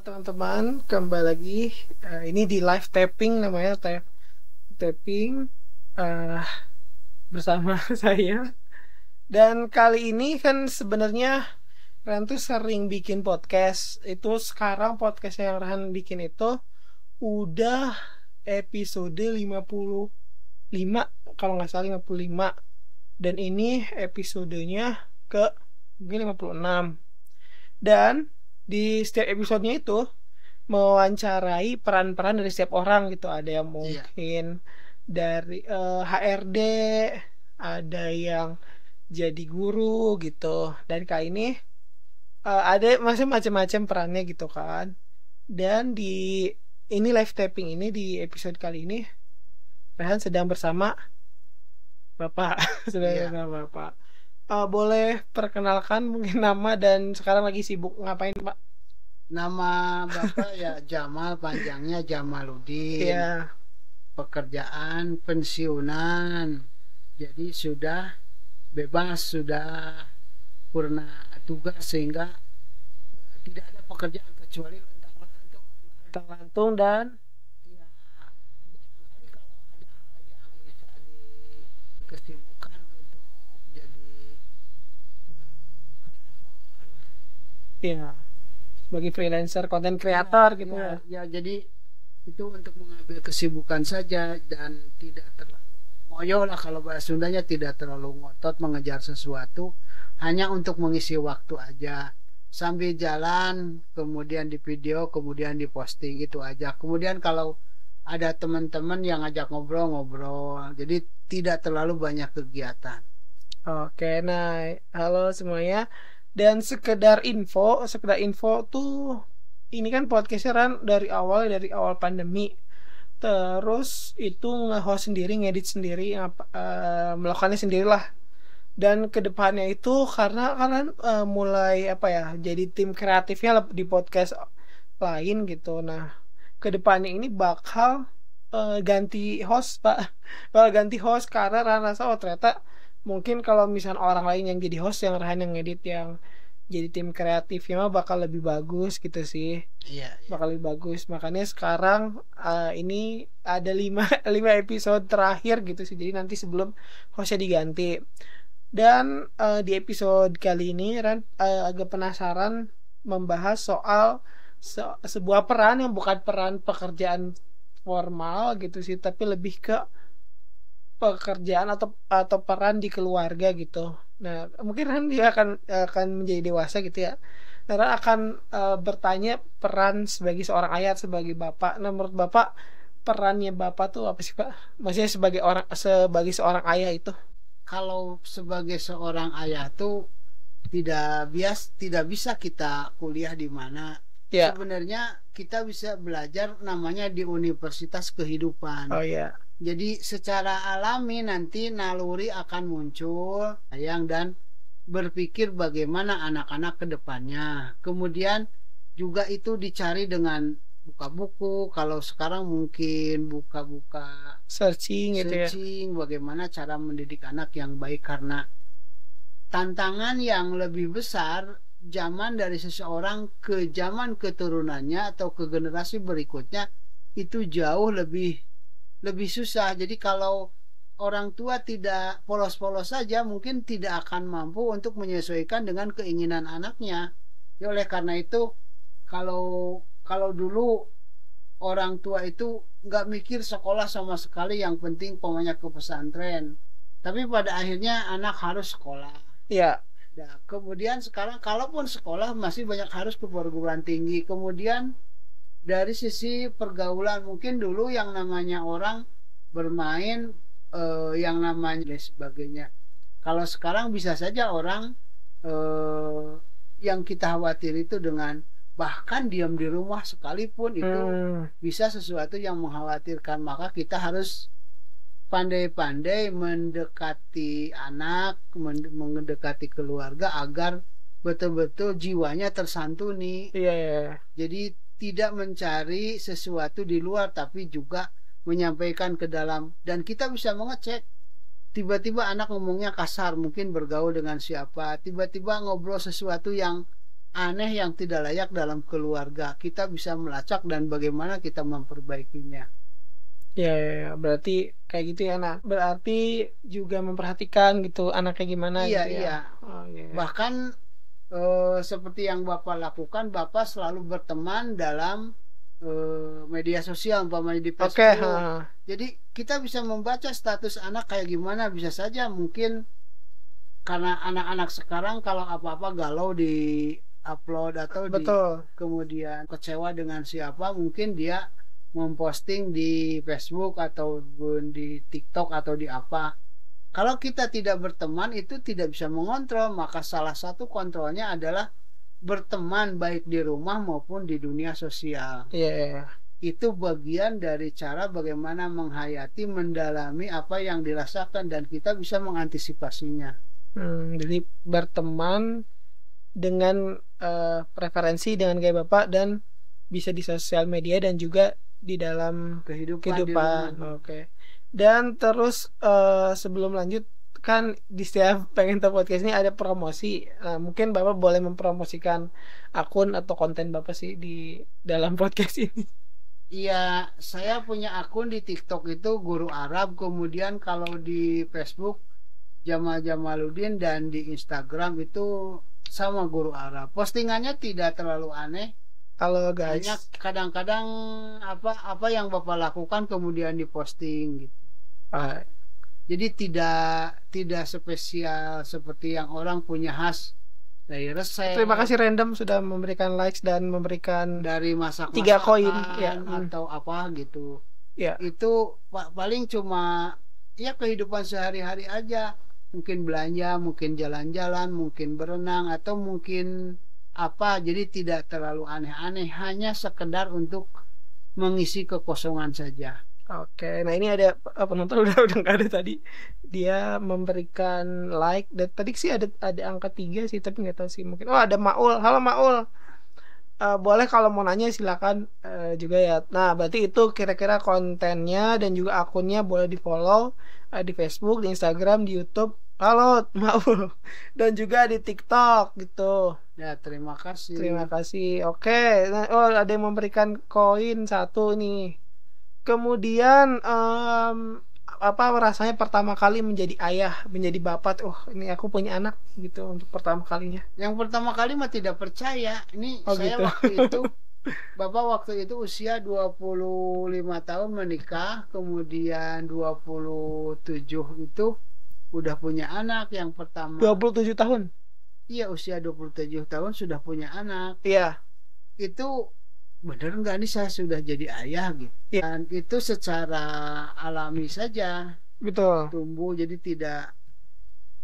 teman-teman, kembali lagi. Ini di live tapping namanya, tapping eh, bersama saya. Dan kali ini kan sebenarnya Ran tuh sering bikin podcast. Itu sekarang podcast yang Ran bikin itu udah episode 55, kalau nggak salah 55. Dan ini episodenya ke mungkin 56. Dan di setiap episodenya itu mewawancarai peran-peran dari setiap orang gitu. Ada yang Iya, mungkin dari HRD, ada yang jadi guru gitu. Dan kali ini ada masih macam-macam perannya gitu kan. Dan di ini live tapping ini di episode kali ini Rehan sedang bersama Bapak. Sedang iya. bersama Bapak. Boleh perkenalkan mungkin nama dan sekarang lagi sibuk ngapain, Pak? Nama Bapak ya Jamal, panjangnya Jamaludin. Ya, Pekerjaan pensiunan. Jadi sudah bebas, sudah purna tugas sehingga tidak ada pekerjaan kecuali luntang-lantung. tentang lantung dan Ya, barangkali kalau ada hal yang bisa dikesibukan untuk jadi kreator. ya sebagai freelancer, content Ya, creator gitu ya, ya. ya, jadi itu untuk mengambil kesibukan saja dan tidak terlalu ngoyo lah, kalau bahasa Sundanya tidak terlalu ngotot mengejar sesuatu, hanya untuk mengisi waktu aja sambil jalan, kemudian di video, kemudian di posting, itu aja. Kemudian kalau ada teman-teman yang ngajak ngobrol-ngobrol, jadi tidak terlalu banyak kegiatan. Oke, nah halo semuanya. Dan sekedar info tuh ini kan podcastnya kan dari awal pandemi. Terus itu nge-host sendiri, ngedit sendiri, melakukannya sendirilah. Dan kedepannya itu karena mulai apa ya, jadi tim kreatifnya di podcast lain gitu. Nah, kedepannya ini bakal ganti host, Pak. Bakal ganti host karena Rana rasa oh ternyata mungkin kalau misalnya orang lain yang jadi host, yang Rahan yang ngedit, yang jadi tim kreatifnya mah bakal lebih bagus gitu sih. Iya, iya. Bakal lebih bagus. Makanya sekarang ini ada lima lima episode terakhir gitu sih. Jadi nanti sebelum hostnya diganti. Dan di episode kali ini Ran agak penasaran membahas soal sebuah peran yang bukan peran pekerjaan formal gitu sih, tapi lebih ke pekerjaan atau peran di keluarga gitu. Nah, mungkin Ran dia akan menjadi dewasa gitu ya. Nah, Ran akan bertanya peran sebagai seorang ayah, sebagai bapak. Nah, menurut Bapak perannya Bapak tuh apa sih, Pak? Maksudnya sebagai seorang ayah itu. Kalau sebagai seorang ayah tuh tidak bisa kita kuliah di mana. Ya. Sebenarnya kita bisa belajar namanya di universitas kehidupan. Oh ya. Jadi secara alami nanti naluri akan muncul sayang dan berpikir bagaimana anak-anak ke depannya. Kemudian juga itu dicari dengan buka buku. Kalau sekarang mungkin buka-buka Searching gitu ya. searching bagaimana cara mendidik anak yang baik, karena tantangan yang lebih besar zaman dari seseorang ke zaman keturunannya atau ke generasi berikutnya itu jauh lebih lebih susah. Jadi kalau orang tua tidak polos-polos saja mungkin tidak akan mampu untuk menyesuaikan dengan keinginan anaknya. Ya, oleh karena itu kalau kalau dulu orang tua itu nggak mikir sekolah sama sekali, yang penting pokoknya ke pesantren. Tapi pada akhirnya anak harus sekolah. Ya. Nah, kemudian sekarang kalaupun sekolah masih banyak harus ke perguruan tinggi. Kemudian dari sisi pergaulan mungkin dulu yang namanya orang bermain yang namanya dan sebagainya. Kalau sekarang bisa saja orang eh, yang kita khawatir itu dengan bahkan diam di rumah sekalipun itu Hmm. bisa sesuatu yang mengkhawatirkan. Maka kita harus pandai-pandai mendekati anak, mendekati keluarga agar betul-betul jiwanya tersantuni. Iya, iya, iya. Jadi tidak mencari sesuatu di luar tapi juga menyampaikan ke dalam, dan kita bisa mengecek tiba-tiba anak ngomongnya kasar, mungkin bergaul dengan siapa, tiba-tiba ngobrol sesuatu yang aneh yang tidak layak dalam keluarga. Kita bisa melacak dan bagaimana kita memperbaikinya. Ya, ya, ya, berarti kayak gitu ya. Nah, berarti juga memperhatikan gitu anaknya gimana Iya, gitu ya. iya. Oh iya. Bahkan seperti yang Bapak lakukan, Bapak selalu berteman dalam media sosial, umpamanya di Oke, Facebook. Jadi kita bisa membaca status anak kayak gimana, bisa saja mungkin karena anak-anak sekarang kalau apa-apa galau di upload atau di betul. kemudian kecewa dengan siapa, mungkin dia memposting di Facebook atau di TikTok atau di apa. Kalau kita tidak berteman itu tidak bisa mengontrol, maka salah satu kontrolnya adalah berteman baik di rumah maupun di dunia sosial. Iya, iya, iya. Itu bagian dari cara bagaimana menghayati, mendalami apa yang dirasakan dan kita bisa mengantisipasinya. Jadi berteman dengan preferensi dengan gaya Bapak dan bisa di sosial media dan juga di dalam Kehidupan di kehidupan. rumah. Oke. Dan terus sebelum lanjut kan di setiap pengen tahu podcast ini ada promosi. Mungkin Bapak boleh mempromosikan akun atau konten Bapak sih di dalam podcast ini. Iya, saya punya akun di TikTok itu Guru Arab, kemudian kalau di Facebook Jamal Jamaluddin dan di Instagram itu sama Guru Arab. Postingannya tidak terlalu aneh, Halo hanya guys. kadang-kadang apa yang Bapak lakukan kemudian diposting gitu. Ah, Jadi tidak spesial seperti yang orang punya khas dari resep, terima kasih Random sudah memberikan likes dan memberikan dari 3 koin. masak-masakan Ya, atau apa gitu. ya. Itu paling cuma ya kehidupan sehari-hari aja, mungkin belanja, mungkin jalan-jalan, mungkin berenang atau mungkin apa, jadi tidak terlalu aneh-aneh, hanya sekedar untuk mengisi kekosongan saja. Oke, nah ini ada penonton udah nggak ada tadi. Dia memberikan like dan tadi sih ada angka 3 sih tapi nggak tahu sih mungkin. Oh ada Maul, halo Maul. Boleh kalau mau nanya silakan juga ya. Nah berarti itu kira-kira kontennya dan juga akunnya boleh di follow di Facebook, di Instagram, di YouTube. Halo Maul dan juga di TikTok gitu. Ya, terima kasih. Terima kasih. Oke, nah, oh ada yang memberikan koin 1 nih. Kemudian apa rasanya pertama kali menjadi ayah, menjadi bapak? Oh, ini aku punya anak gitu untuk pertama kalinya. Yang pertama kali mah tidak percaya. Ini Oh saya gitu. waktu itu Bapak waktu itu usia 25 tahun menikah, kemudian 27 itu udah punya anak yang pertama. 27 tahun. Iya, usia 27 tahun sudah punya anak. Iya, Itu bener nggak nih saya sudah jadi ayah gitu. iya, Dan itu secara alami saja betul. tumbuh, jadi tidak,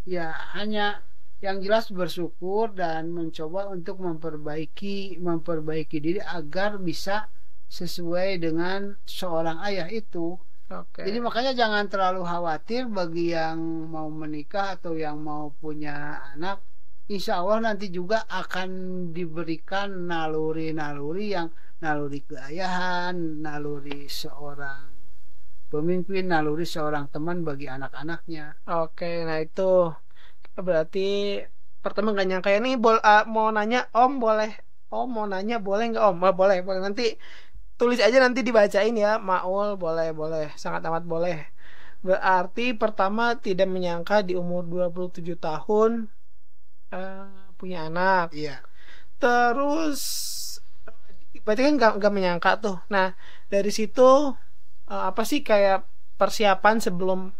ya hanya yang jelas bersyukur dan mencoba untuk memperbaiki diri agar bisa sesuai dengan seorang ayah itu. Oke. Jadi makanya jangan terlalu khawatir bagi yang mau menikah atau yang mau punya anak. Insya Allah nanti juga akan diberikan naluri-naluri yang naluri keayahan, naluri seorang pemimpin, naluri seorang teman bagi anak-anaknya. Oke, nah itu berarti pertama nggak nyangka ini mau nanya Om boleh. Om mau nanya boleh nggak Om? Oh, boleh, boleh nanti tulis aja nanti dibacain ya. Maul boleh, boleh, sangat amat boleh. Berarti pertama tidak menyangka di umur 27 tahun punya anak. Iya. Terus berarti kan nggak menyangka tuh. Nah dari situ apa sih kayak persiapan sebelum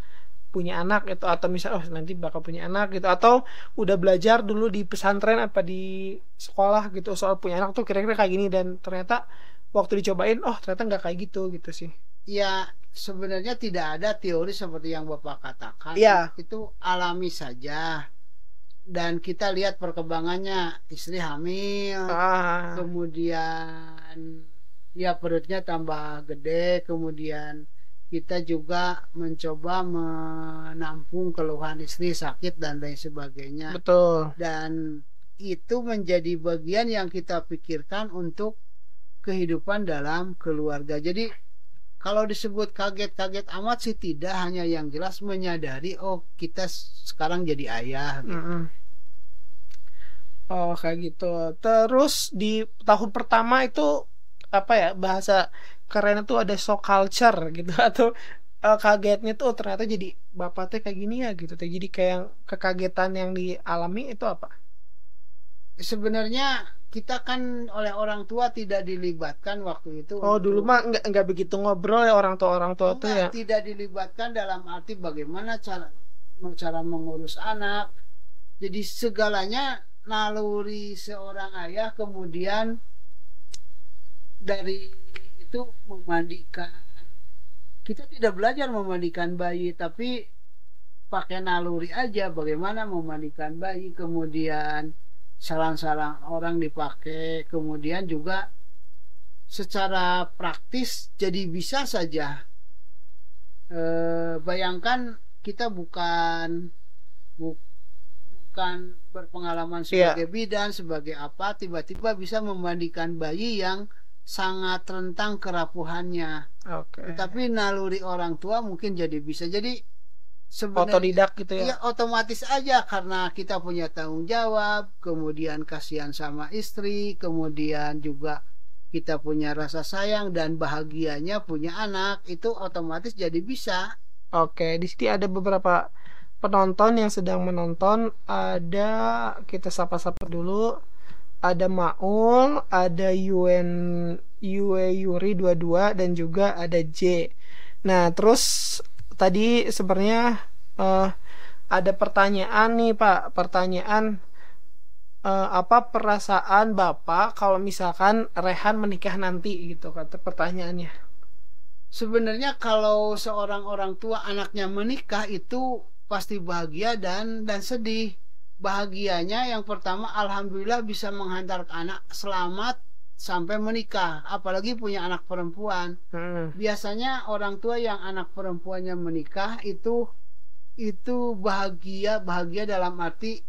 punya anak itu atau misal oh nanti bakal punya anak gitu atau udah belajar dulu di pesantren apa di sekolah gitu soal punya anak tuh kira-kira kayak gini dan ternyata waktu dicobain oh ternyata nggak kayak gitu sih. Ya, sebenarnya tidak ada teori seperti yang Bapak katakan. Iya. Itu alami saja. Dan kita lihat perkembangannya, istri hamil, Ah, kemudian ya perutnya tambah gede, kemudian kita juga mencoba menampung keluhan istri sakit dan lain sebagainya. betul. Dan itu menjadi bagian yang kita pikirkan untuk kehidupan dalam keluarga. Jadi kalau disebut kaget-kaget amat sih tidak, hanya yang jelas menyadari oh kita sekarang jadi ayah gitu. Mm-mm. Oh, kayak gitu. Terus di tahun pertama itu apa ya, bahasa keren itu ada shock culture gitu atau kagetnya tuh ternyata jadi bapak teh kayak gini ya gitu teh. Jadi kayak kekagetan yang dialami itu apa? Sebenarnya kita kan oleh orang tua tidak dilibatkan waktu itu Oh, dulu untuk mah nggak begitu ngobrol ya orang tua tuh enggak, ya. tidak dilibatkan dalam arti bagaimana cara cara mengurus anak. Jadi segalanya naluri seorang ayah, kemudian dari itu memandikan. Kita tidak belajar memandikan bayi, tapi pakai naluri aja bagaimana memandikan bayi, kemudian saran-saran orang dipakai, kemudian juga secara praktis jadi bisa saja. Bayangkan kita bukan berpengalaman Iya. sebagai bidan, sebagai apa, tiba-tiba bisa memandikan bayi yang sangat rentang kerapuhannya. Oke. Tetapi naluri orang tua mungkin jadi bisa. Jadi sebenarnya Otodidak gitu ya. ya otomatis aja karena kita punya tanggung jawab, kemudian kasihan sama istri, kemudian juga kita punya rasa sayang dan bahagianya punya anak, itu otomatis jadi bisa. Oke, di sini ada beberapa penonton yang sedang menonton. Ada, kita sapa-sapa dulu. Ada Maul, ada Yue Yuri 22 dan juga ada J. Nah, terus tadi sebenarnya eh, ada pertanyaan nih, Pak. Pertanyaan apa perasaan Bapak kalau misalkan Rehan menikah nanti gitu kata pertanyaannya. Sebenarnya kalau seorang orang tua anaknya menikah itu pasti bahagia dan sedih. Bahagianya yang pertama alhamdulillah bisa menghantar anak selamat sampai menikah, apalagi punya anak perempuan. Hmm. Biasanya orang tua yang anak perempuannya menikah itu bahagia dalam arti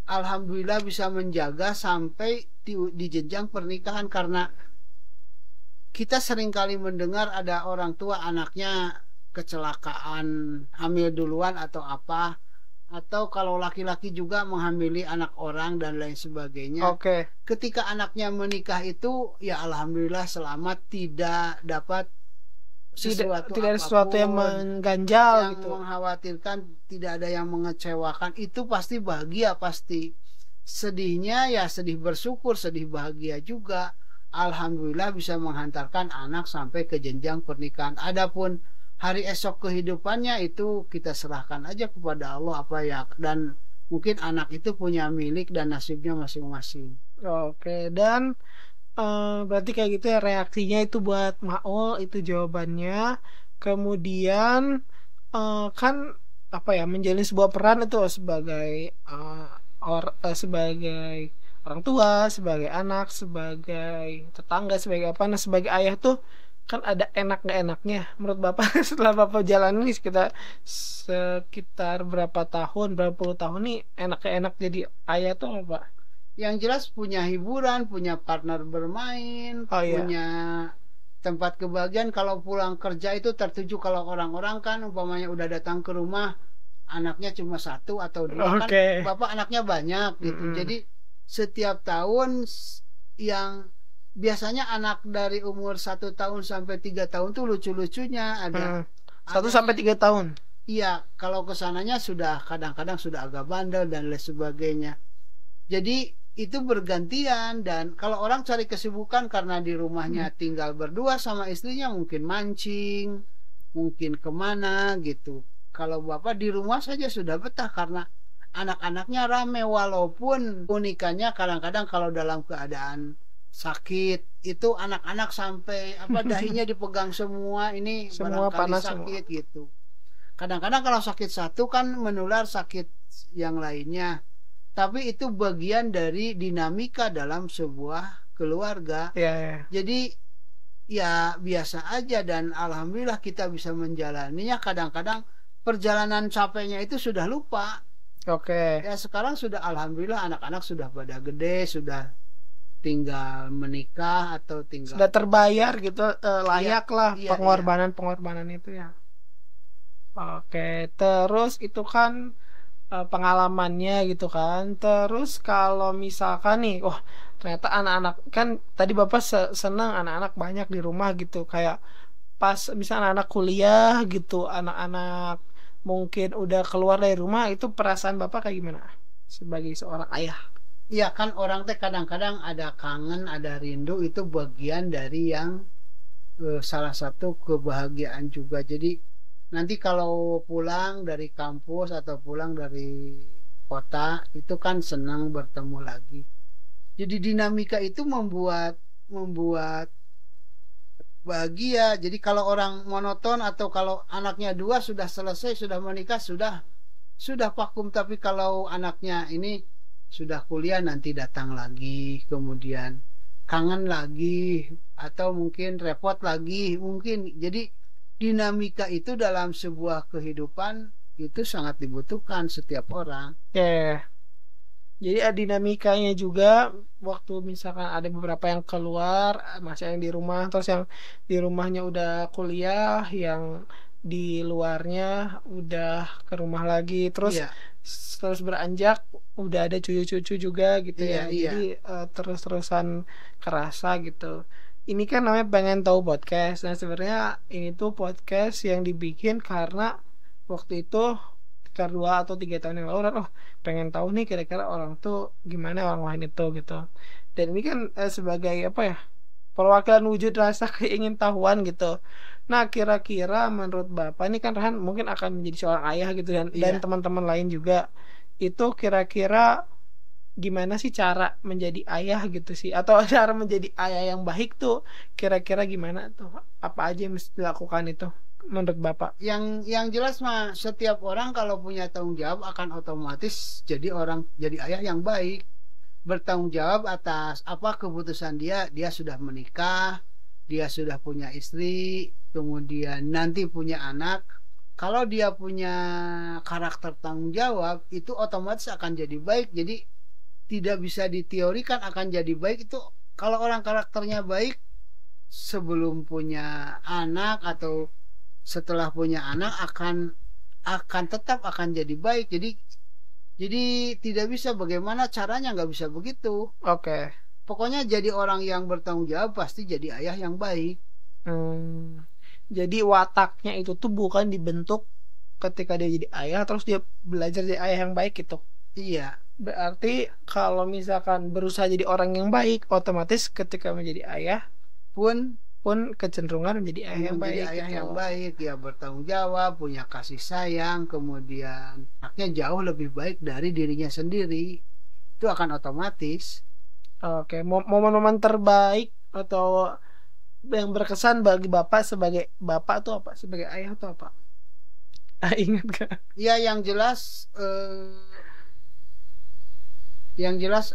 alhamdulillah bisa menjaga sampai di jenjang pernikahan, karena kita seringkali mendengar ada orang tua anaknya kecelakaan, hamil duluan atau apa, atau kalau laki-laki juga menghamili anak orang dan lain sebagainya. Oke. Ketika anaknya menikah itu ya alhamdulillah selamat, tidak dapat sesuatu Tidak ada sesuatu yang apapun mengganjal yang gitu. mengkhawatirkan, tidak ada yang mengecewakan, itu pasti bahagia pasti. Sedihnya ya sedih bersyukur, sedih bahagia juga. Alhamdulillah bisa menghantarkan anak sampai ke jenjang pernikahan. Adapun hari esok kehidupannya itu kita serahkan aja kepada Allah apa ya, dan mungkin anak itu punya milik dan nasibnya masing-masing. Oke, dan berarti kayak gitu ya reaksinya itu buat Maul itu jawabannya. Kemudian kan apa ya menjalin sebuah peran itu sebagai sebagai orang tua, sebagai anak, sebagai tetangga, sebagai apa, nah sebagai ayah tuh kan ada enak gak enaknya. Menurut Bapak setelah Bapak jalan ini sekitar sekitar berapa tahun, berapa puluh tahun nih enak gak enak jadi ayah tuh apa, Pak? Yang jelas punya hiburan, punya partner bermain, Oh iya. punya tempat kebahagiaan. Kalau pulang kerja itu tertuju, kalau orang-orang kan umpamanya udah datang ke rumah anaknya cuma satu atau dua, kan Oke. bapak anaknya banyak gitu. Mm-mm. Jadi setiap tahun yang biasanya anak dari umur 1 tahun sampai 3 tahun tuh lucu-lucunya ada. Hmm. 1 sampai 3 tahun. Iya, kalau kesananya sudah kadang-kadang sudah agak bandel dan lain sebagainya. Jadi itu bergantian, dan kalau orang cari kesibukan karena di rumahnya tinggal berdua sama istrinya, mungkin mancing, mungkin kemana gitu. Kalau bapak di rumah saja sudah betah karena anak-anaknya rame, walaupun unikannya kadang-kadang kalau dalam keadaan sakit itu anak-anak sampai apa dahinya dipegang semua, ini Semua barangkali panas sakit semua. gitu. Kadang-kadang kalau sakit satu kan menular sakit yang lainnya. Tapi itu bagian dari dinamika dalam sebuah keluarga. Ya, ya. Jadi ya biasa aja, dan alhamdulillah kita bisa menjalaninya. Kadang-kadang perjalanan capeknya itu sudah lupa. Oke. Ya sekarang sudah alhamdulillah anak-anak sudah pada gede, sudah tinggal menikah atau tinggal Sudah terbayar gitu, iya layak lah iya iya. pengorbanan-pengorbanan itu ya. Oke, terus itu kan pengalamannya gitu kan. Terus kalau misalkan nih, wah ternyata anak-anak kan tadi Bapak senang anak-anak banyak di rumah gitu, kayak pas misalnya anak-anak kuliah gitu, anak-anak mungkin udah keluar dari rumah, itu perasaan Bapak kayak gimana sebagai seorang ayah? Iya kan orang teh kadang-kadang ada kangen, ada rindu, itu bagian dari yang salah satu kebahagiaan juga. Jadi nanti kalau pulang dari kampus atau pulang dari kota itu kan senang bertemu lagi. Jadi dinamika itu membuat membuat bahagia. Jadi kalau orang monoton atau kalau anaknya dua sudah selesai, sudah menikah, sudah vakum. Tapi kalau anaknya ini sudah kuliah nanti datang lagi, kemudian kangen lagi atau mungkin repot lagi, mungkin. Jadi dinamika itu dalam sebuah kehidupan itu sangat dibutuhkan setiap orang. Oke. Jadi ada dinamikanya juga, waktu misalkan ada beberapa yang keluar, masih yang di rumah, terus yang di rumahnya udah kuliah, yang di luarnya udah ke rumah lagi, terus Iya, terus beranjak udah ada cucu-cucu juga gitu iya, ya. iya, Jadi terus-terusan kerasa gitu. Ini kan namanya pengen tahu podcast. Nah, sebenarnya ini tuh podcast yang dibikin karena waktu itu sekitar 2 atau 3 tahun yang lalu kan, oh pengen tahu nih kira-kira orang tuh gimana orang lain itu gitu. Dan ini kan sebagai apa ya, perwakilan wujud rasa keingintahuan gitu. Nah, kira-kira menurut Bapak ini kan Rahan mungkin akan menjadi seorang ayah gitu, dan iya. teman-teman lain juga, itu kira-kira gimana sih cara menjadi ayah gitu sih, atau cara menjadi ayah yang baik tuh kira-kira gimana tuh, apa aja yang mesti dilakukan itu menurut Bapak? Yang jelas mah setiap orang kalau punya tanggung jawab akan otomatis jadi ayah yang baik. Bertanggung jawab atas apa keputusan dia sudah menikah, dia sudah punya istri, kemudian nanti punya anak. Kalau dia punya karakter tanggung jawab itu otomatis akan jadi baik. Jadi tidak bisa diteorikan akan jadi baik itu kalau orang karakternya baik sebelum punya anak atau setelah punya anak akan tetap akan jadi baik. Jadi tidak bisa, bagaimana caranya, nggak bisa begitu. Oke. Pokoknya jadi orang yang bertanggung jawab pasti jadi ayah yang baik. Hmm, jadi wataknya itu tuh bukan dibentuk ketika dia jadi ayah terus dia belajar jadi ayah yang baik gitu. Iya, Berarti kalau misalkan berusaha jadi orang yang baik, otomatis ketika menjadi ayah pun pun kecenderungan menjadi ayah yang menjadi baik ayah gitu. yang baik, ya bertanggung jawab, punya kasih sayang, kemudian anaknya jauh lebih baik dari dirinya sendiri. Itu akan otomatis. Oke, momen-momen terbaik atau yang berkesan bagi Bapak sebagai Bapak tuh apa? Sebagai ayah tuh apa? Ah, ingat gak? Ya yang jelas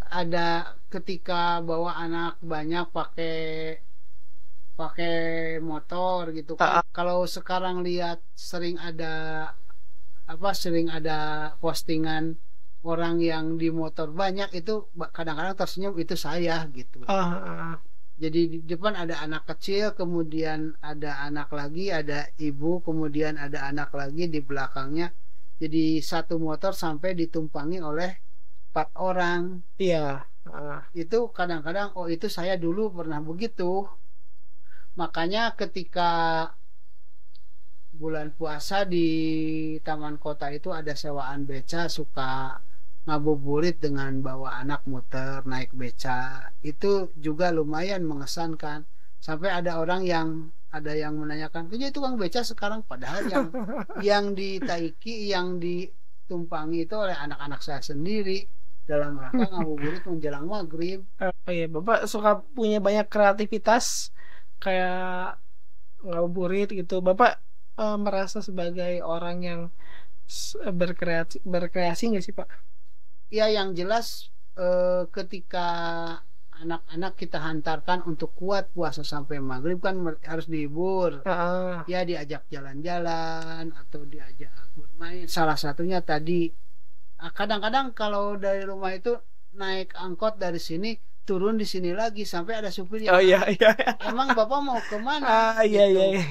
ada ketika bawa anak banyak pakai pakai motor gitu kan. Ah, Kalau sekarang lihat sering ada postingan orang yang di motor banyak itu kadang-kadang tersenyum itu saya gitu. ah, Jadi di depan ada anak kecil, kemudian ada anak lagi, ada ibu, kemudian ada anak lagi di belakangnya. Jadi satu motor sampai ditumpangi oleh 4 orang. iya. Ah, Itu kadang-kadang oh itu saya dulu pernah begitu. Makanya ketika bulan puasa di taman kota itu ada sewaan beca, suka ngabuburit dengan bawa anak muter naik beca. Itu juga lumayan mengesankan. Sampai ada yang menanyakan, "Kayaknya itu tukang beca sekarang," padahal yang ditaiki, yang ditumpangi itu oleh anak-anak saya sendiri dalam rangka ngabuburit menjelang maghrib. oh iya, Bapak suka punya banyak kreativitas kayak ngabuburit gitu. Bapak merasa sebagai orang yang berkreasi nggak sih Pak? Ya yang jelas ketika anak-anak kita hantarkan untuk kuat puasa sampai maghrib kan harus dihibur, Ah, ya diajak jalan-jalan atau diajak bermain, salah satunya tadi kadang-kadang kalau dari rumah itu naik angkot dari sini turun di sini lagi sampai ada supir yang oh iya iya. emang bapak mau kemana Ah iya gitu. iya, iya.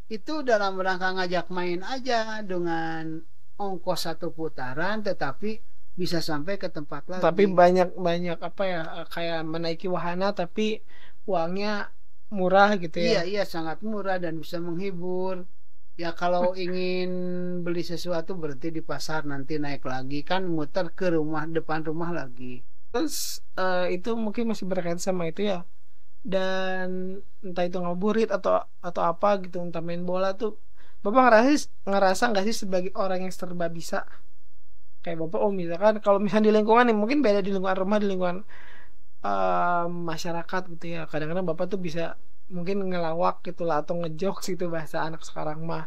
Itu dalam rangka ngajak main aja dengan ongkos satu putaran, tetapi bisa sampai ke tempat Tapi lagi. banyak apa ya, kayak menaiki wahana tapi uangnya murah gitu ya. Iya, iya sangat murah dan bisa menghibur. Ya kalau ingin beli sesuatu berhenti di pasar, nanti naik lagi kan muter ke rumah, depan rumah lagi. Terus itu mungkin masih berkaitan sama itu ya. Dan entah itu ngaburit atau apa gitu, entah main bola tuh. Bapak ngerasa nggak sih sebagai orang yang serba bisa? Kayak Bapak, oh misalkan kalau misalnya di lingkungan nih, mungkin beda di lingkungan rumah, di lingkungan masyarakat gitu ya. Kadang-kadang Bapak tuh bisa mungkin ngelawak gitu lah, atau ngejokes gitu bahasa anak sekarang mah.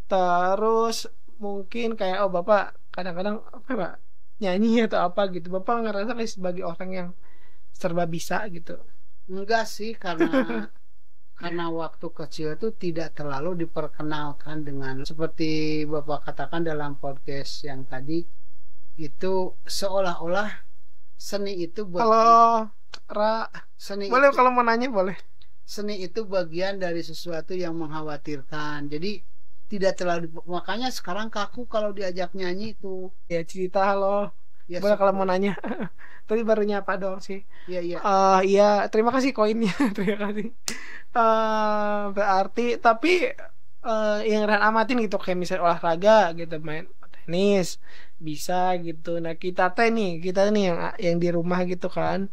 Terus mungkin kayak, oh Bapak kadang-kadang apa ya, Pak, nyanyi atau apa gitu. Bapak ngerasa kayak sebagai orang yang serba bisa gitu. Enggak sih, karena waktu kecil itu tidak terlalu diperkenalkan dengan seperti Bapak katakan dalam podcast yang tadi, itu seolah-olah seni itu bagian Kalau Ra, seni boleh itu kalau mau nanya boleh. seni itu bagian dari sesuatu yang mengkhawatirkan. Jadi tidak terlalu makanya sekarang kaku kalau diajak nyanyi itu. Ya cerita lo. Ya Boleh kalau mau boleh. nanya. Tadi baru nyapa dong sih. Iya, iya. Iya, terima kasih koinnya. Terima kasih. Berarti tapi yang Ran amatin gitu kayak misalnya olahraga gitu, main tenis bisa gitu. Nah, kita nih yang di rumah gitu kan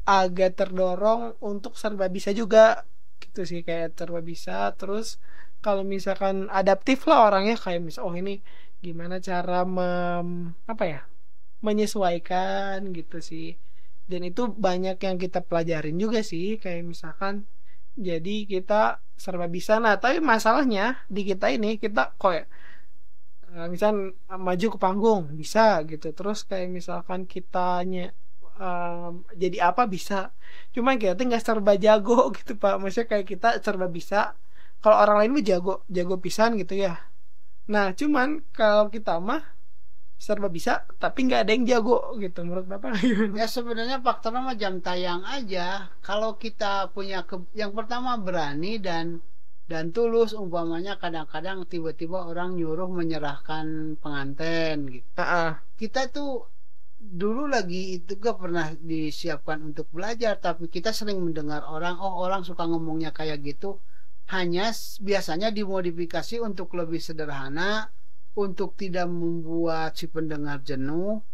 agak terdorong untuk serba bisa juga gitu sih, kayak serba bisa. Terus kalau misalkan adaptif lah orangnya, kayak misal oh ini gimana cara apa ya, menyesuaikan gitu sih. Dan itu banyak yang kita pelajarin juga sih, kayak misalkan jadi kita serba bisa. Nah tapi masalahnya di kita ini, kita kok ya, misal maju ke panggung bisa gitu, terus kayak misalkan kitanya jadi apa bisa, cuman kita nggak serba jago gitu Pak. Maksudnya kayak kita serba bisa kalau orang lain mah jago jago pisan gitu ya. Nah cuman kalau kita mah serba bisa tapi nggak ada yang jago gitu, menurut Bapak gimana? Ya sebenarnya faktornya mah jam tayang aja. Kalau kita punya yang pertama berani dan tulus, umpamanya kadang-kadang tiba-tiba orang nyuruh menyerahkan pengantin gitu. Ah, Kita tuh dulu lagi itu gak pernah disiapkan untuk belajar, tapi kita sering mendengar orang, oh orang suka ngomongnya kayak gitu. Hanya biasanya dimodifikasi untuk lebih sederhana, untuk tidak membuat si pendengar jenuh.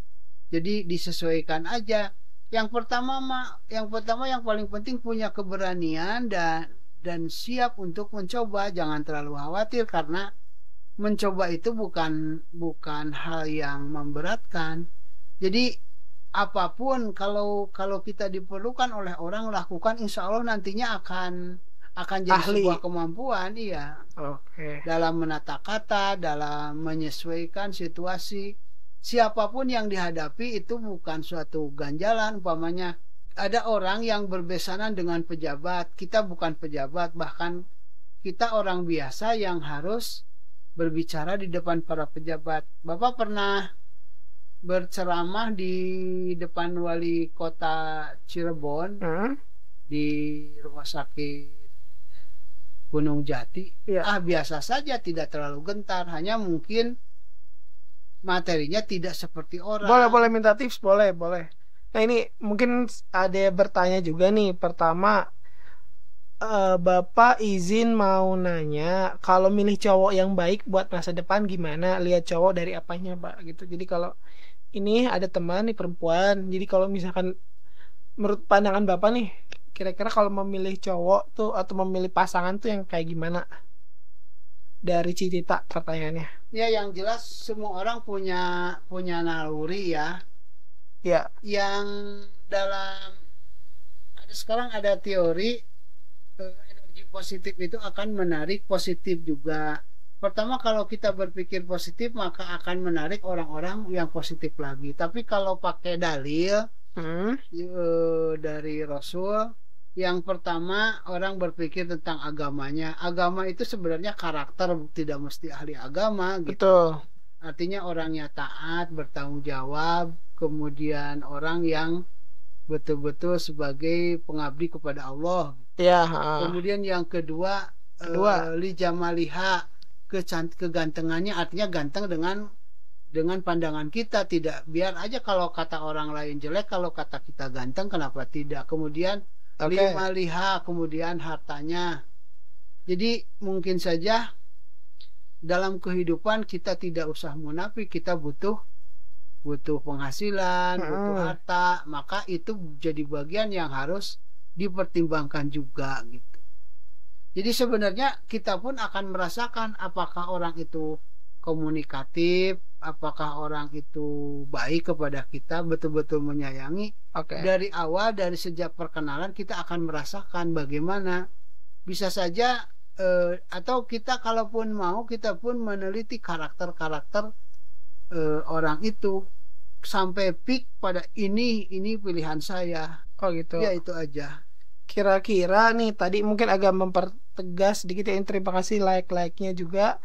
Jadi disesuaikan aja. Yang pertama yang paling penting punya keberanian dan siap untuk mencoba. Jangan terlalu khawatir karena mencoba itu bukan hal yang memberatkan. Jadi apapun kalau kita diperlukan oleh orang lakukan, insya Allah nantinya akan jadi ahli. sebuah kemampuan, iya, Oke. dalam menata kata, dalam menyesuaikan situasi. Siapapun yang dihadapi itu bukan suatu ganjalan. Umpamanya ada orang yang berbesanan dengan pejabat, kita bukan pejabat, bahkan kita orang biasa yang harus berbicara di depan para pejabat. Bapak pernah berceramah di depan wali kota Cirebon Hmm? di rumah sakit Gunung Jati. Iya. Biasa saja, tidak terlalu gentar, hanya mungkin materinya tidak seperti Boleh, orang. boleh minta tips, boleh, boleh. Nah ini mungkin ada yang bertanya juga nih. Pertama, Bapak izin mau nanya, kalau milih cowok yang baik buat masa depan gimana? Lihat cowok dari apanya, Pak? Gitu. Jadi kalau ini ada teman nih perempuan, jadi kalau misalkan menurut pandangan Bapak nih, kira-kira kalau memilih cowok tuh atau memilih pasangan tuh yang kayak gimana? Dari Cicita pertanyaannya. Ya yang jelas semua orang punya punya naluri ya, Ya, yang dalam sekarang ada teori, energi positif itu akan menarik positif juga. Pertama kalau kita berpikir positif maka akan menarik orang-orang yang positif lagi. Tapi kalau pakai dalil hmm, dari Rasul, yang pertama orang berpikir tentang agamanya. Agama itu sebenarnya karakter, tidak mesti ahli agama gitu. betul. Artinya orangnya taat, bertanggung jawab, kemudian orang yang betul-betul sebagai pengabdi kepada Allah. Ya, Kemudian yang kedua, kedua. li jamaliha, kegantengannya, artinya ganteng dengan dengan pandangan kita, tidak biar aja kalau kata orang lain jelek, kalau kata kita ganteng kenapa tidak. Kemudian Oke. lima liha, kemudian hartanya. Jadi mungkin saja dalam kehidupan kita tidak usah munafik, kita butuh penghasilan, butuh harta, maka itu jadi bagian yang harus dipertimbangkan juga gitu. Jadi sebenarnya kita pun akan merasakan apakah orang itu komunikatif, apakah orang itu baik kepada kita, betul-betul menyayangi. Oke. Dari awal, dari sejak perkenalan kita akan merasakan bagaimana. Bisa saja atau kita kalaupun mau, kita pun meneliti karakter-karakter orang itu sampai peak pada ini pilihan saya. Oh gitu. Ya itu aja. Kira-kira nih tadi mungkin agak mempertegas sedikit ya. Terima kasih like-nya juga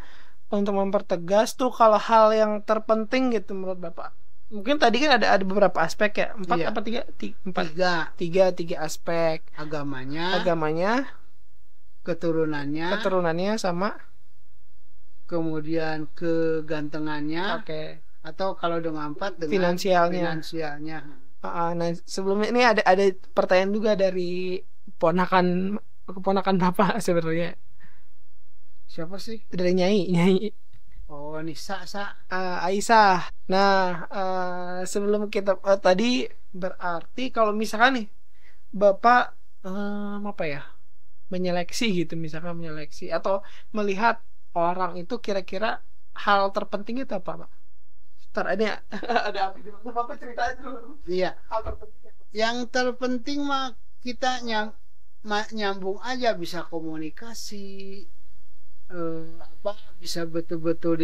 untuk mempertegas tuh kalau hal yang terpenting gitu menurut Bapak. Mungkin tadi kan ada beberapa aspek ya. 4 Iya. apa 3? 4. 3 aspek. Agamanya, keturunannya sama kemudian kegantengannya. oke. Atau kalau dengan 4 dengan Finansialnya. Nah, sebelumnya ini ada pertanyaan juga dari keponakan Bapak sebenarnya. Siapa sih? Dari Nyai. Oh, Nisa. Aisyah. Nah, sebelum kita tadi berarti kalau misalkan nih Bapak apa ya? Menyeleksi gitu, misalkan menyeleksi atau melihat orang itu kira-kira hal terpenting itu apa, Pak? Ntar ini ada apa di mana? Bapak cerita aja dulu. Iya. Hal terpenting apa? Yang terpenting mah kita nyambung aja, bisa komunikasi, bisa betul-betul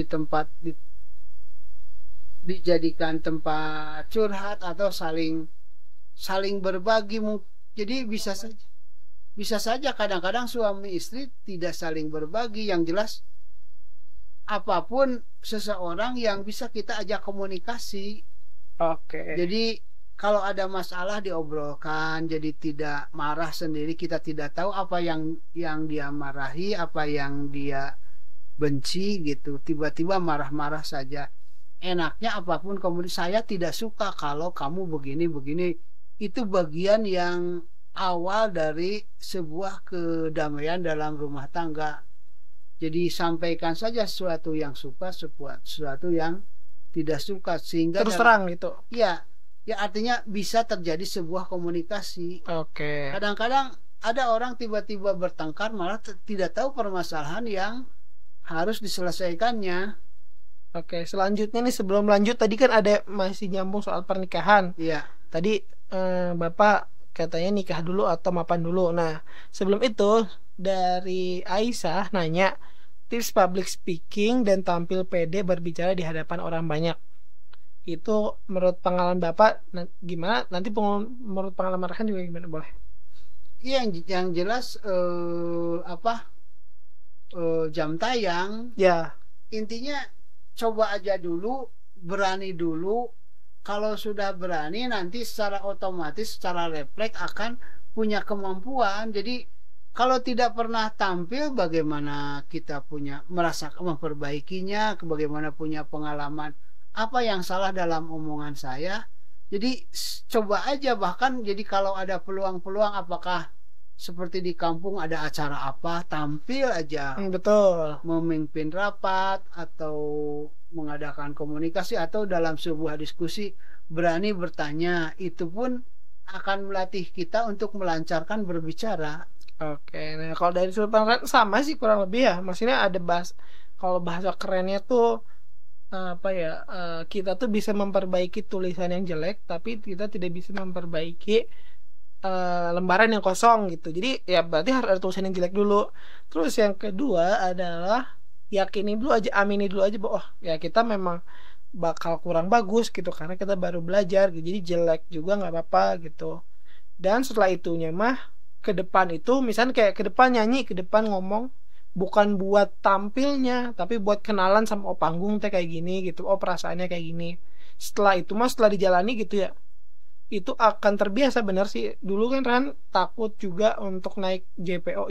dijadikan tempat curhat atau saling berbagi. Jadi bisa saja kadang-kadang suami istri tidak saling berbagi. Yang jelas apapun seseorang yang bisa kita ajak komunikasi. Oke. Jadi kalau ada masalah diobrolkan, jadi tidak marah sendiri. Kita tidak tahu apa yang dia marahi, apa yang dia benci gitu. Tiba-tiba marah-marah saja. Enaknya apapun kemudian saya tidak suka kalau kamu begini. Itu bagian yang awal dari sebuah kedamaian dalam rumah tangga. Jadi sampaikan saja sesuatu yang suka, sesuatu yang tidak suka, sehingga terus terang gitu. Ya artinya bisa terjadi sebuah komunikasi. Oke. Kadang-kadang ada orang tiba-tiba bertengkar malah tidak tahu permasalahan yang harus diselesaikannya. Oke, selanjutnya nih sebelum lanjut tadi kan ada masih nyambung soal pernikahan. Iya. Tadi Bapak katanya nikah dulu atau mapan dulu. Nah, sebelum itu dari Aisyah nanya tips public speaking dan tampil pede berbicara di hadapan orang banyak. Itu menurut pengalaman Bapak gimana? Nanti menurut pengalaman rekan juga gimana, boleh? Iya, yang jelas jam tayang. Ya. Intinya coba aja dulu, berani dulu. Kalau sudah berani nanti secara otomatis, secara refleks akan punya kemampuan. Jadi kalau tidak pernah tampil, bagaimana kita merasa memperbaikinya, bagaimana punya pengalaman apa yang salah dalam omongan saya. Jadi coba aja, bahkan jadi kalau ada peluang-peluang, apakah seperti di kampung ada acara apa, tampil aja. Betul. Memimpin rapat atau mengadakan komunikasi atau dalam sebuah diskusi berani bertanya, itu pun akan melatih kita untuk melancarkan berbicara. Oke, nah kalau dari sudut pandang sama sih kurang lebih ya. Maksudnya ada kalau bahasa kerennya tuh apa ya, kita tuh bisa memperbaiki tulisan yang jelek, tapi kita tidak bisa memperbaiki lembaran yang kosong gitu. Jadi ya berarti harus ada tulisan yang jelek dulu. Terus yang kedua adalah yakini dulu aja, amini dulu aja bahwa ya kita memang bakal kurang bagus gitu karena kita baru belajar gitu. Jadi jelek juga nggak apa-apa gitu. Dan setelah itunya mah ke depan itu misalnya kayak ke depan nyanyi, ke depan ngomong, bukan buat tampilnya tapi buat kenalan sama panggung teh kayak gini gitu, perasaannya kayak gini. Setelah itu mah setelah dijalani gitu ya, itu akan terbiasa. Benar sih, dulu kan Ran takut juga untuk naik JPO,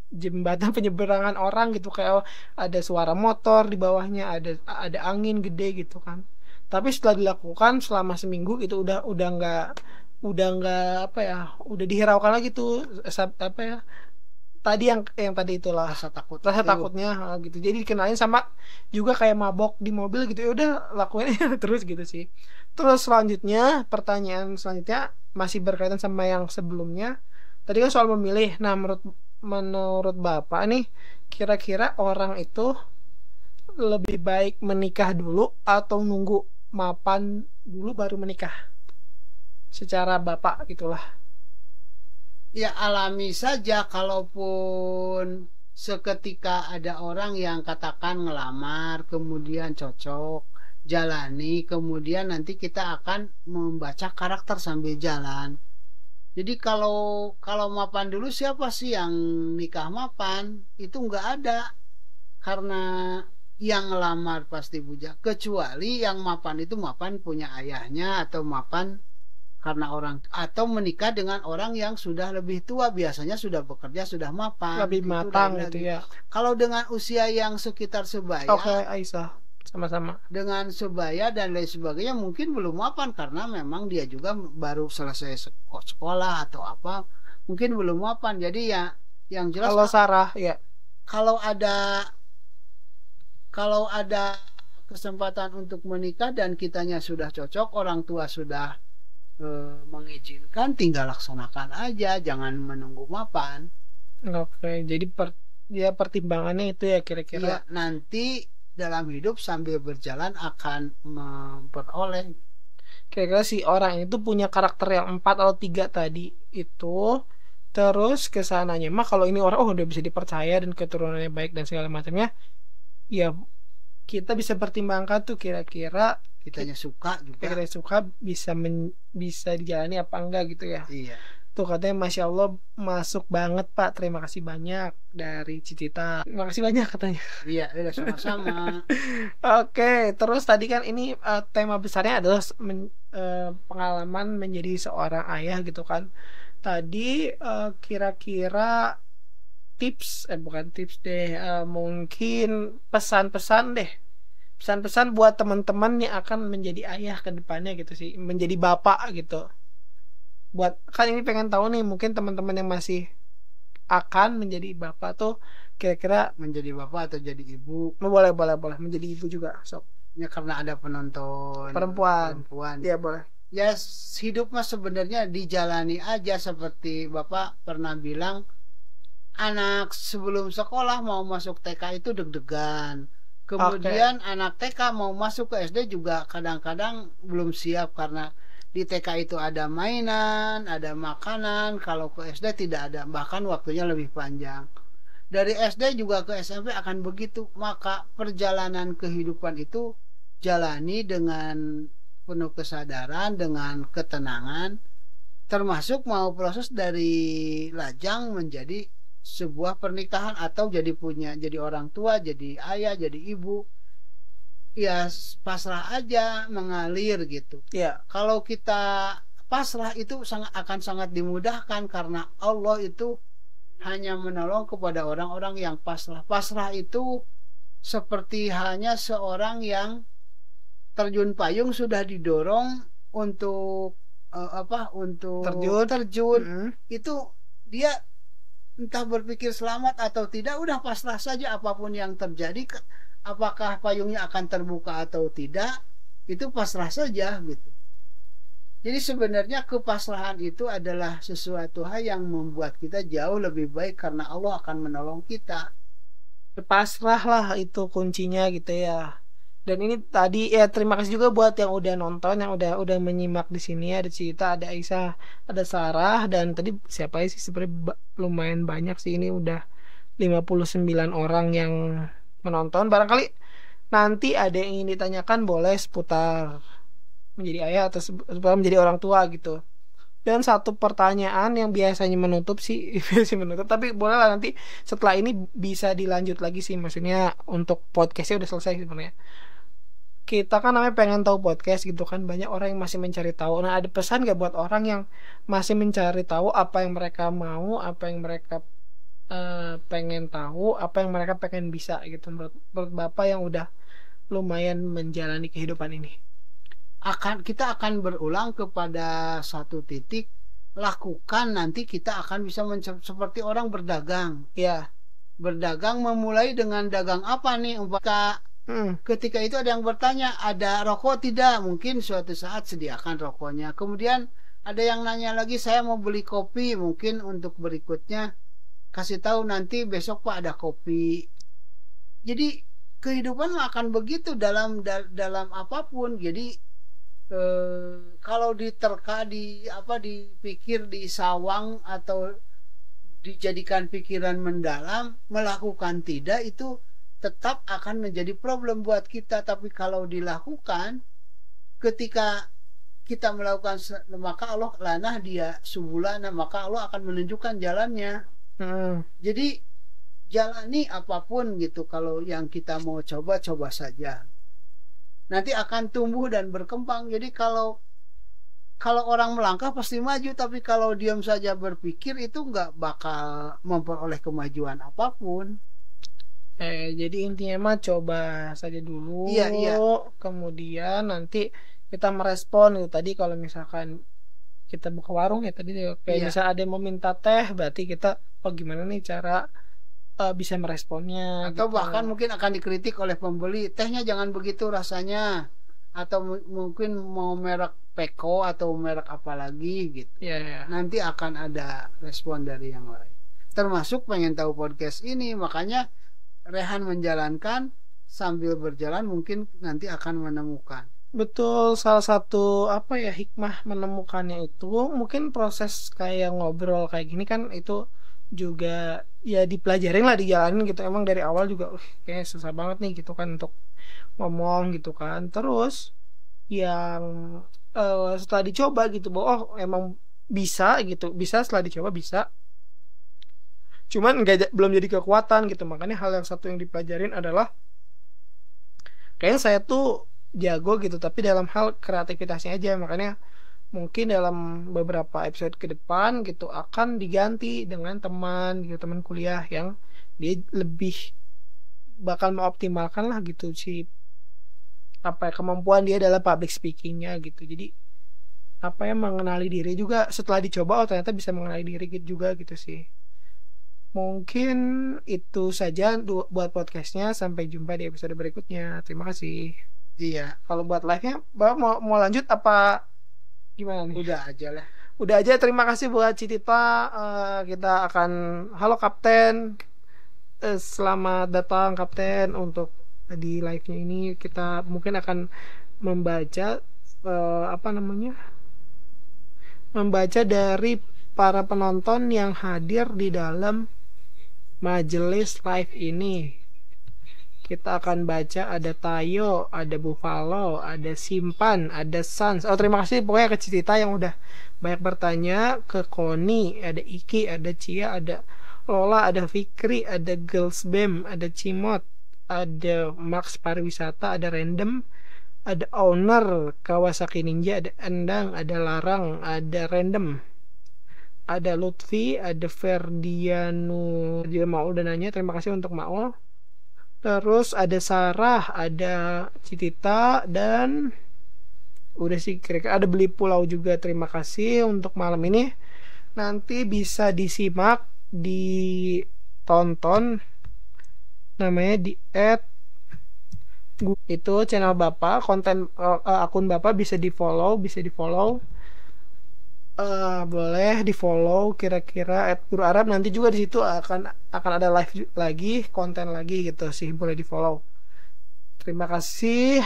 jembatan penyeberangan orang gitu, kayak ada suara motor di bawahnya, ada angin gede gitu kan. Tapi setelah dilakukan selama seminggu itu udah nggak apa ya, udah dihiraukan lagi tuh apa ya, tadi yang tadi itulah Rasa takut rasa itu. takutnya gitu. Jadi dikenalin sama juga kayak mabok di mobil gitu, ya udah lakuin aja terus gitu sih. Terus selanjutnya, pertanyaan selanjutnya masih berkaitan sama yang sebelumnya. Tadi kan soal memilih. Nah, menurut Bapak nih, kira-kira orang itu lebih baik menikah dulu atau nunggu mapan dulu baru menikah? Secara Bapak gitulah. Ya alami saja, kalaupun seketika ada orang yang katakan ngelamar, kemudian cocok, jalani, kemudian nanti kita akan membaca karakter sambil jalan. Jadi kalau mapan dulu, siapa sih yang nikah mapan? Itu nggak ada, karena yang ngelamar pasti bujang. Kecuali yang mapan itu mapan punya ayahnya, atau mapan karena orang, atau menikah dengan orang yang sudah lebih tua, biasanya sudah bekerja, sudah mapan, Lebih itu matang lain gitu lagi. ya. Kalau dengan usia yang sekitar sebaya, Oke, Aisyah. Sama-sama. dengan sebaya dan lain sebagainya, mungkin belum mapan karena memang dia juga baru selesai sekolah atau apa, mungkin belum mapan. Jadi ya yang jelas, Kalau Sarah ya. kalau ada kalau ada kesempatan untuk menikah dan kitanya sudah cocok, orang tua sudah mengizinkan, tinggal laksanakan aja, jangan menunggu mapan. Oke, jadi ya pertimbangannya itu ya kira-kira. Iya, nanti dalam hidup sambil berjalan akan memperoleh. Kira-kira si orang itu punya karakter yang 4 atau 3 tadi itu, terus kesananya mah kalau ini orang udah bisa dipercaya dan keturunannya baik dan segala macamnya, ya kita bisa pertimbangkan tuh kira-kira Kitanya suka juga. kita suka bisa dijalani apa enggak gitu ya. Iya. Tuh katanya Masya Allah masuk banget Pak. Terima kasih banyak dari Cicita. Terima kasih banyak katanya. Iya, udah sama-sama. Oke, terus tadi kan ini tema besarnya adalah pengalaman menjadi seorang ayah gitu kan. Tadi kira-kira tips, bukan tips deh, mungkin pesan-pesan deh. Pesan-pesan buat teman-teman yang akan menjadi ayah ke depannya gitu sih, menjadi bapak gitu. Buat kan ini pengen tahu nih, mungkin teman-teman yang masih akan menjadi bapak tuh kira-kira Menjadi bapak atau jadi ibu, boleh boleh boleh menjadi ibu juga sok ya karena ada penonton perempuan. Iya boleh. Ya, hidup mah sebenarnya dijalani aja, seperti bapak pernah bilang, anak sebelum sekolah mau masuk TK itu deg-degan. Kemudian anak TK mau masuk ke SD juga kadang-kadang belum siap, karena di TK itu ada mainan, ada makanan. Kalau ke SD tidak ada, bahkan waktunya lebih panjang. Dari SD juga ke SMP akan begitu. Maka perjalanan kehidupan itu jalani dengan penuh kesadaran, dengan ketenangan, termasuk mau proses dari lajang menjadi sebuah pernikahan, atau jadi orang tua, jadi ayah, jadi ibu. Ya pasrah aja, mengalir gitu. Iya. Kalau kita pasrah itu akan sangat dimudahkan, karena Allah itu hanya menolong kepada orang-orang yang pasrah. Pasrah itu seperti hanya seorang yang terjun payung, sudah didorong untuk untuk terjun. Itu dia entah berpikir selamat atau tidak, udah pasrah saja apapun yang terjadi. Apakah payungnya akan terbuka atau tidak, itu pasrah saja gitu. Jadi sebenarnya kepasrahan itu adalah sesuatu hal yang membuat kita jauh lebih baik, karena Allah akan menolong kita. Pasrah lah itu kuncinya gitu ya. Dan ini tadi ya terima kasih juga buat yang udah nonton, yang udah menyimak di sini. Ada Cita, ada Aisyah, ada Sarah, dan tadi siapa sih sebenarnya lumayan banyak sih, ini udah 59 orang yang menonton. Barangkali nanti ada yang ingin ditanyakan boleh seputar menjadi ayah atau seputar menjadi orang tua gitu. Dan satu pertanyaan yang biasanya menutup sih biasanya menutup, tapi boleh lah nanti setelah ini bisa dilanjut lagi sih, maksudnya untuk podcastnya udah selesai sebenarnya. kita kan namanya pengen tahu podcast gitu kan, banyak orang yang masih mencari tahu. Nah, ada pesan gak buat orang yang masih mencari tahu apa yang mereka mau, apa yang mereka pengen tahu, apa yang mereka pengen bisa gitu, menurut Bapak yang udah lumayan menjalani kehidupan ini? Kita akan berulang kepada satu titik, lakukan, nanti kita akan bisa seperti orang berdagang. Ya. Berdagang memulai dengan dagang apa nih? Ketika itu ada yang bertanya, ada rokok tidak? Mungkin suatu saat sediakan rokoknya. Kemudian ada yang nanya lagi, saya mau beli kopi. Mungkin untuk berikutnya kasih tahu, nanti besok Pak ada kopi. Jadi kehidupan akan begitu dalam apapun. Jadi kalau diterka, dipikir, disawang atau dijadikan pikiran mendalam, melakukan tidak, itu tetap akan menjadi problem buat kita. Tapi kalau dilakukan, ketika kita melakukan, maka Allah lanah dia subulana, maka Allah akan menunjukkan jalannya. Jadi jalani apapun gitu. Kalau yang kita mau coba saja, nanti akan tumbuh dan berkembang. Jadi kalau orang melangkah pasti maju, tapi kalau diam saja berpikir, itu nggak bakal memperoleh kemajuan apapun. Jadi intinya mah coba saja dulu. Iya. Kemudian nanti kita merespon gitu. Tadi kalau misalkan kita buka warung ya tadi kayak misalnya ada yang mau minta teh, berarti kita gimana nih cara bisa meresponnya. Atau gitu. bahkan mungkin akan dikritik oleh pembeli, tehnya jangan begitu rasanya. Atau mungkin mau merek Peko atau merek apa lagi gitu. Yeah. Nanti akan ada respon dari yang lain. Termasuk pengen tahu podcast ini, makanya Rehan menjalankan, sambil berjalan mungkin nanti akan menemukan. Betul, salah satu hikmah menemukannya itu mungkin proses kayak ngobrol kayak gini kan, itu juga ya dipelajarin lah, dijalanin gitu. Emang dari awal juga kayak susah banget nih gitu kan untuk ngomong gitu kan. Terus yang setelah dicoba gitu bahwa emang bisa gitu, bisa setelah dicoba bisa, cuman belum jadi kekuatan gitu. Makanya hal yang satu yang dipelajarin adalah kayaknya saya tuh jago gitu tapi dalam hal kreativitasnya aja. Makanya mungkin dalam beberapa episode ke depan gitu akan diganti dengan teman gitu, teman kuliah yang dia lebih bakal mengoptimalkan lah gitu si kemampuan dia dalam public speakingnya gitu. Jadi mengenali diri juga setelah dicoba, ternyata bisa mengenali diri gitu juga gitu sih. Mungkin itu saja buat podcastnya. Sampai jumpa di episode berikutnya. Terima kasih. Iya. Kalau buat live-nya, Bapak mau lanjut apa gimana nih? Udah aja lah. Udah aja. Terima kasih buat Citita. Kita akan halo Kapten. Selamat datang Kapten untuk di live-nya ini. Kita mungkin akan membaca membaca dari para penonton yang hadir di dalam majelis live ini. Kita akan baca ada Tayo, ada Buffalo, ada Simpan, ada Sans. Terima kasih pokoknya ke Citita yang udah banyak bertanya, ke Koni, ada Iki, ada Cia, ada Lola, ada Fikri, ada Girls Bem, ada Cimot, ada Max Pariwisata, ada Random, ada Owner Kawasaki Ninja, ada Endang, ada Larang, ada Random, ada Lutfi, ada Ferdiano. Dia mau udah nanya, terima kasih untuk Maul. Terus ada Sarah, ada Citita, dan udah sih kira-kira. Ada Beli Pulau juga. Terima kasih untuk malam ini. Nanti bisa disimak, ditonton, namanya di itu channel Bapak, konten akun Bapak bisa di follow boleh di follow kira-kira @guru Arab. Nanti juga di situ akan ada live lagi, konten lagi gitu sih, boleh di follow. Terima kasih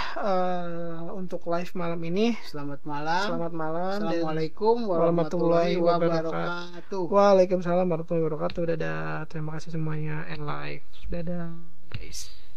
untuk live malam ini. Selamat malam. Assalamualaikum warahmatullahi wabarakatuh. Waalaikumsalam warahmatullahi wabarakatuh. Dadah. Terima kasih semuanya and live. Dadah guys.